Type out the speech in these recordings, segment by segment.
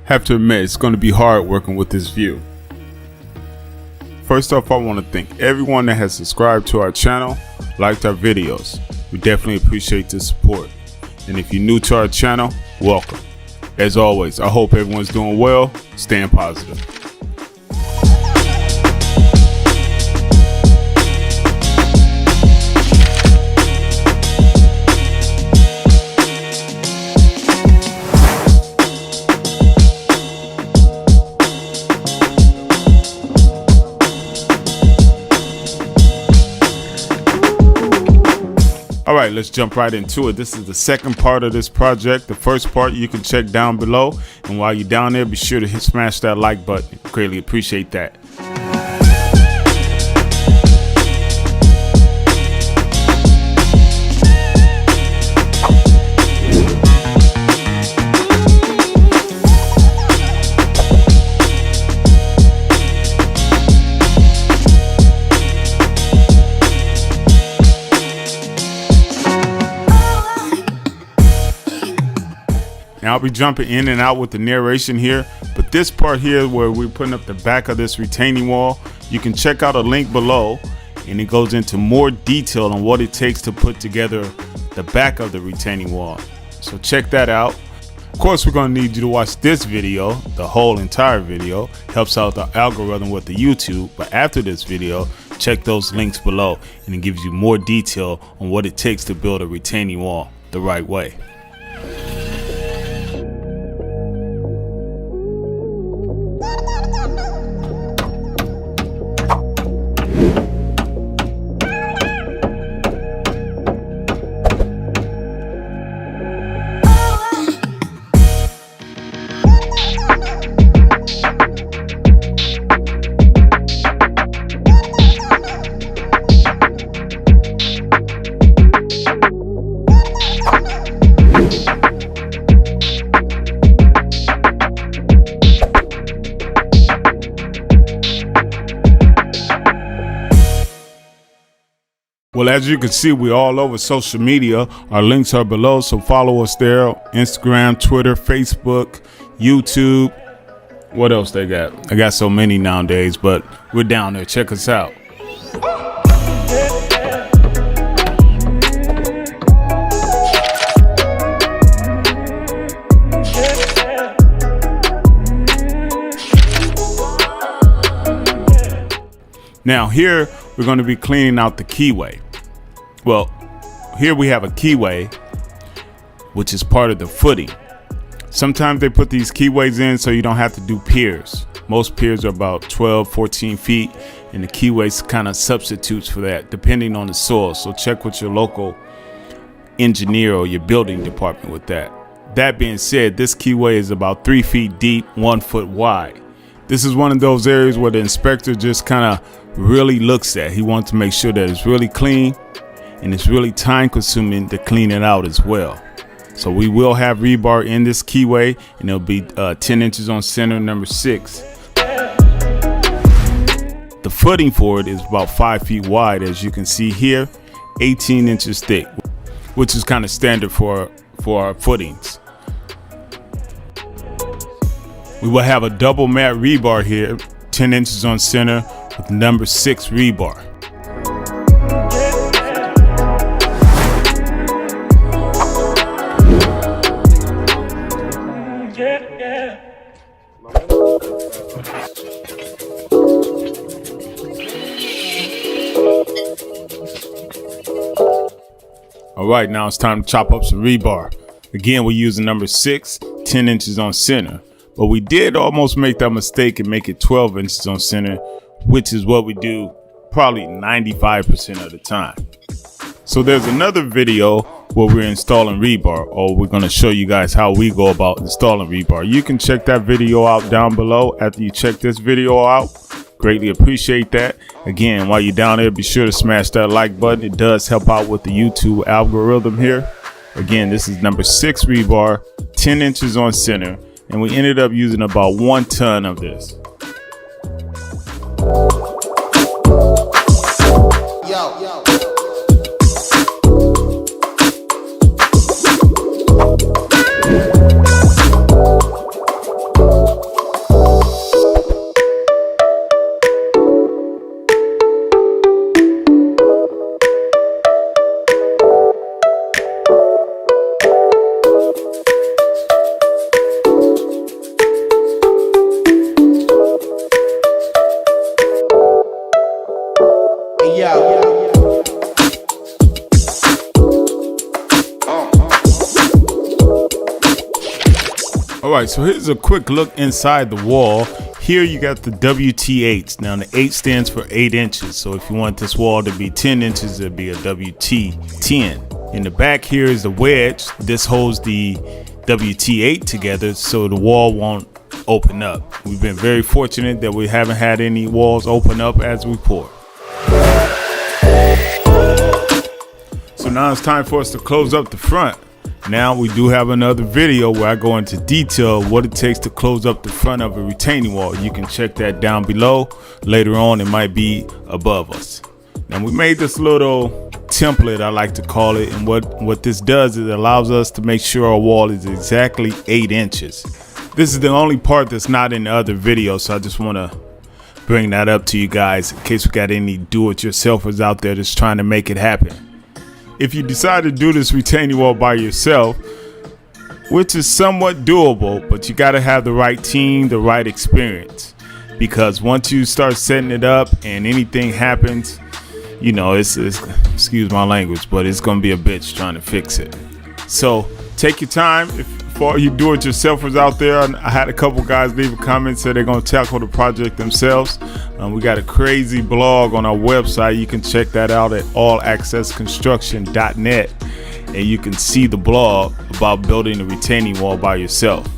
Have to admit, it's going to be hard working with this view. First off, I want to thank everyone that has subscribed to our channel, liked our videos. We definitely appreciate the support. And if you're new to our channel, welcome. As always, I hope everyone's doing well, staying positive. Alright, let's jump right into it. This is the second part of this project. The first part you can check down below. And while you're down there, be sure to smash that like button. Greatly appreciate that. Now I'll be jumping in and out with the narration here, but this part here where we're putting up the back of this retaining wall, you can check out a link below and it goes into more detail on what it takes to put together the back of the retaining wall. So check that out. Of course, we're going to need you to watch this video, the whole entire video. Helps out the algorithm with the YouTube, but after this video, check those links below and it gives you more detail on what it takes to build a retaining wall the right way. Well, as you can see, we're all over social media. Our links are below, so follow us there. Instagram, Twitter, Facebook, YouTube. What else they got? I got so many nowadays, but we're down there. Check us out. Now here, we're going to be cleaning out the keyway. Well, here we have a keyway, which is part of the footing. Sometimes they put these keyways in so you don't have to do piers. Most piers are about 12, 14 feet, and the keyways kind of substitutes for that, depending on the soil. So check with your local engineer or your building department with that. That being said, this keyway is about 3 feet deep, 1 foot wide. This is one of those areas where the inspector just kind of really looks at. He wants to make sure that it's really clean and it's really time consuming to clean it out as well. So we will have rebar in this keyway, and it'll be 10 inches on center, number 6. The footing for it is about 5 feet wide, as you can see here, 18 inches thick, which is kind of standard for our footings. We will have a double mat rebar here, 10 inches on center with number 6 rebar. All right, now it's time to chop up some rebar. Again, we're using number 6, 10 inches on center. But we did almost make that mistake and make it 12 inches on center, which is what we do probably 95% of the time. So there's another video where we're installing rebar, or we're going to show you guys how we go about installing rebar. You can check that video out down below after you check this video out. Greatly appreciate that. Again, while you're down there, be sure to smash that like button. It does help out with the YouTube algorithm here. Again, this is number 6 rebar, 10 inches on center, and we ended up using about 1 ton of this. All right, so here's a quick look inside the wall. Here you got the WT8. Now the 8 stands for 8 inches. So if you want this wall to be 10 inches, it'd be a WT10. In the back here is the wedge. This holds the WT8 together so the wall won't open up. We've been very fortunate that we haven't had any walls open up as we pour. So now it's time for us to close up the front. Now we do have another video where I go into detail what it takes to close up the front of a retaining wall. You can check that down below. Later on, it might be above us. Now we made this little template, I like to call it, and what this does is it allows us to make sure our wall is exactly 8 inches. This is the only part that's not in the other video, so I just want to bring that up to you guys in case we got any do-it-yourselfers out there that's trying to make it happen. If you decide to do this retaining wall by yourself, which is somewhat doable, but you got to have the right team, the right experience, because once you start setting it up and anything happens, you know, it's excuse my language, but it's going to be a bitch trying to fix it. So take your time. For all you do-it-yourselfers out there, I had a couple guys leave a comment, say they're going to tackle the project themselves. We got a crazy blog on our website. You can check that out at allaccessconstruction.net, and you can see the blog about building a retaining wall by yourself.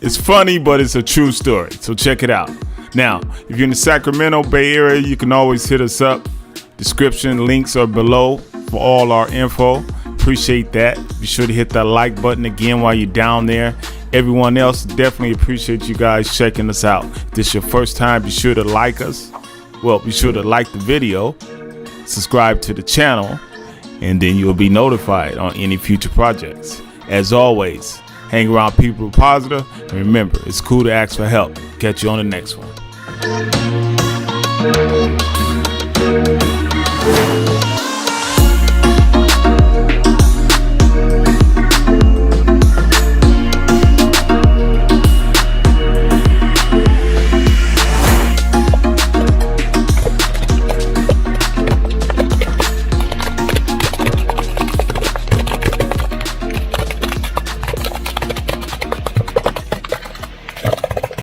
It's funny, but it's a true story, so check it out. Now, if you're in the Sacramento Bay Area, you can always hit us up. Description links are below for all our info. Appreciate that. Be sure to hit that like button again while you're down there. Everyone else, definitely appreciate you guys checking us out. If this is your first time, be sure to like us. Well, be sure to like the video, subscribe to the channel, and then you'll be notified on any future projects. As always, hang around people who are positive, and remember, it's cool to ask for help. Catch you on the next one.